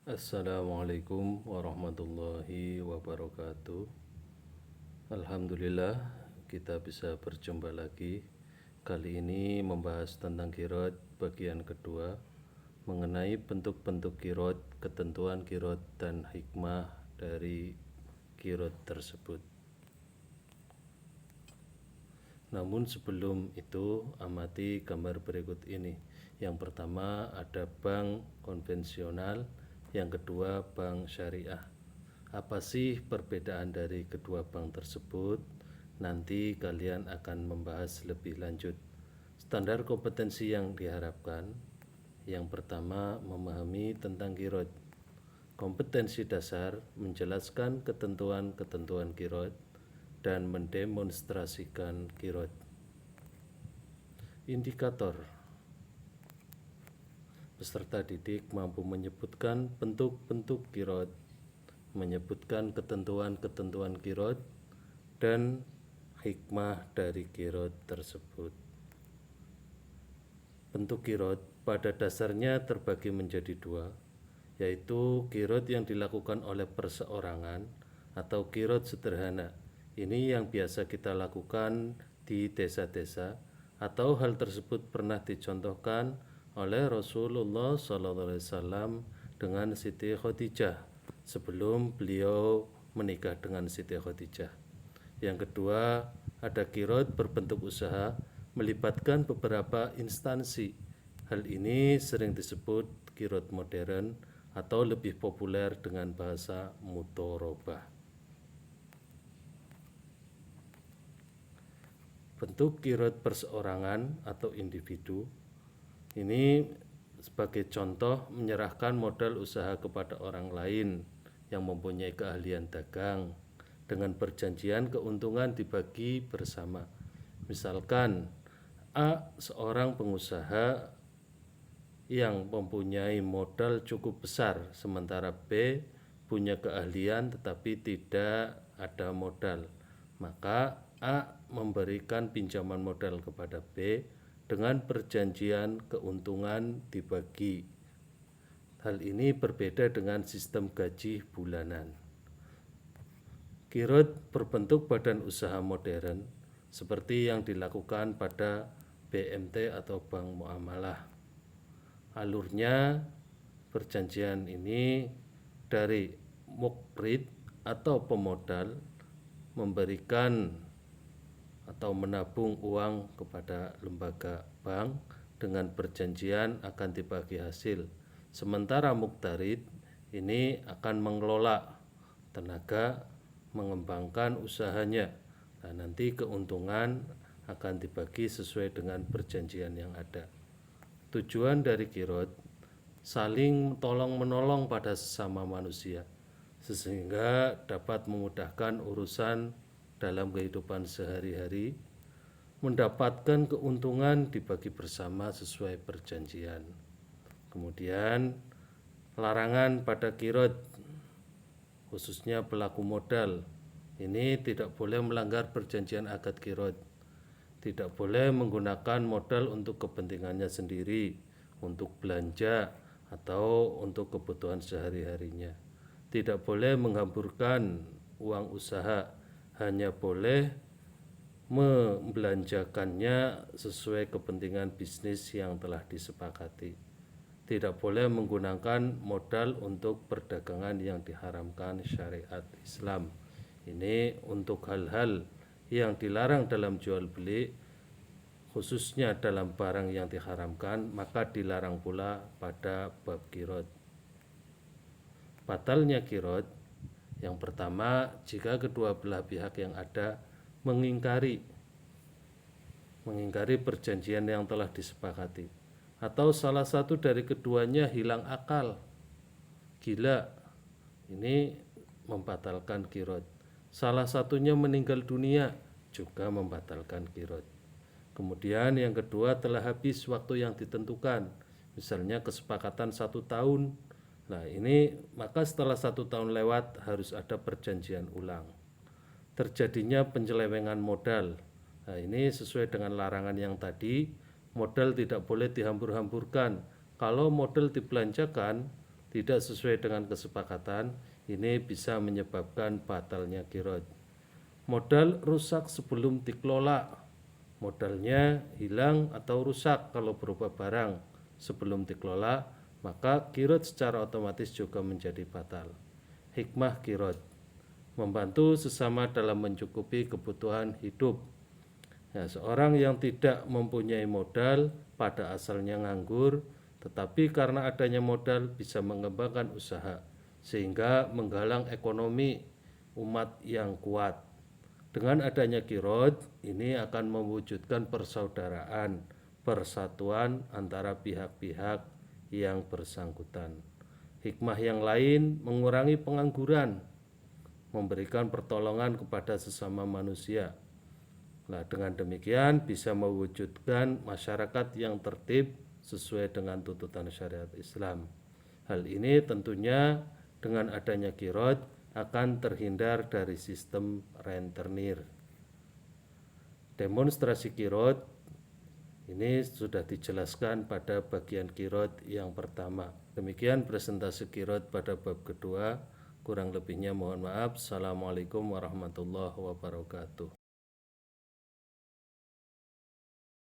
Assalamualaikum warahmatullahi wabarakatuh. Alhamdulillah kita bisa berjumpa lagi. Kali ini membahas tentang qiraat bagian kedua, mengenai bentuk-bentuk qiraat, ketentuan qiraat dan hikmah dari qiraat tersebut. Namun sebelum itu amati gambar berikut ini. Yang pertama ada bank konvensional, yang kedua bank syariah. Apa sih perbedaan dari kedua bank tersebut? Nanti kalian akan membahas lebih lanjut. Standar kompetensi yang diharapkan. Yang pertama, memahami tentang qiraat. Kompetensi dasar menjelaskan ketentuan-ketentuan qiraat dan mendemonstrasikan qiraat. Indikator: peserta didik mampu menyebutkan bentuk-bentuk qiraat, menyebutkan ketentuan-ketentuan qiraat, dan hikmah dari qiraat tersebut. Bentuk qiraat pada dasarnya terbagi menjadi dua, yaitu qiraat yang dilakukan oleh perseorangan atau qiraat sederhana. Ini yang biasa kita lakukan di desa-desa, atau hal tersebut pernah dicontohkan oleh Rasulullah SAW dengan Siti Khadijah sebelum beliau menikah dengan Siti Khadijah. Yang kedua, ada qiraat berbentuk usaha melibatkan beberapa instansi. Hal ini sering disebut qiraat modern atau lebih populer dengan bahasa mudharabah. Bentuk qiraat perseorangan atau individu ini sebagai contoh menyerahkan modal usaha kepada orang lain yang mempunyai keahlian dagang dengan perjanjian keuntungan dibagi bersama. Misalkan A seorang pengusaha yang mempunyai modal cukup besar, sementara B punya keahlian tetapi tidak ada modal. Maka A memberikan pinjaman modal kepada B dengan perjanjian keuntungan dibagi. Hal ini berbeda dengan sistem gaji bulanan. Qiraat berbentuk badan usaha modern seperti yang dilakukan pada BMT atau bank muamalah. Alurnya perjanjian ini dari mukrid atau pemodal memberikan atau menabung uang kepada lembaga bank dengan perjanjian akan dibagi hasil. Sementara muktarid ini akan mengelola tenaga, mengembangkan usahanya, dan nanti keuntungan akan dibagi sesuai dengan perjanjian yang ada. Tujuan dari qiraat saling tolong-menolong pada sesama manusia, sehingga dapat memudahkan urusan dalam kehidupan sehari-hari, mendapatkan keuntungan dibagi bersama sesuai perjanjian. Kemudian larangan pada qiraat khususnya pelaku modal ini tidak boleh melanggar perjanjian akad qiraat, tidak boleh menggunakan modal untuk kepentingannya sendiri, untuk belanja atau untuk kebutuhan sehari-harinya, tidak boleh menghamburkan uang usaha, hanya boleh membelanjakannya sesuai kepentingan bisnis yang telah disepakati. Tidak boleh menggunakan modal untuk perdagangan yang diharamkan syariat Islam. Ini untuk hal-hal yang dilarang dalam jual beli, khususnya dalam barang yang diharamkan, maka dilarang pula pada bab qiraat. Batalnya qiraat: yang pertama, jika kedua belah pihak yang ada mengingkari perjanjian yang telah disepakati, atau salah satu dari keduanya hilang akal, gila, ini membatalkan qiraat. Salah satunya meninggal dunia, juga membatalkan qiraat. Kemudian yang kedua, telah habis waktu yang ditentukan, misalnya kesepakatan 1 tahun. Nah ini maka setelah 1 tahun lewat harus ada perjanjian ulang. Terjadinya penyelewengan modal. Nah ini sesuai dengan larangan yang tadi, modal tidak boleh dihambur-hamburkan. Kalau modal dibelanjakan, tidak sesuai dengan kesepakatan, ini bisa menyebabkan batalnya qiraat. Modal rusak sebelum dikelola. Modalnya hilang atau rusak kalau berupa barang sebelum dikelola, maka qiraat secara otomatis juga menjadi batal. Hikmah qiraat: membantu sesama dalam mencukupi kebutuhan hidup. Nah, seorang yang tidak mempunyai modal pada asalnya nganggur, tetapi karena adanya modal bisa mengembangkan usaha sehingga menggalang ekonomi umat yang kuat. Dengan adanya qiraat, ini akan mewujudkan persaudaraan, persatuan antara pihak-pihak yang bersangkutan. Hikmah yang lain mengurangi pengangguran, memberikan pertolongan kepada sesama manusia. Nah, dengan demikian bisa mewujudkan masyarakat yang tertib sesuai dengan tuntutan syariat Islam. Hal ini tentunya dengan adanya qiraat akan terhindar dari sistem rentenir. Demonstrasi qiraat ini sudah dijelaskan pada bagian qiraat yang pertama. Demikian presentasi qiraat pada bab kedua. Kurang lebihnya mohon maaf. Assalamualaikum warahmatullahi wabarakatuh.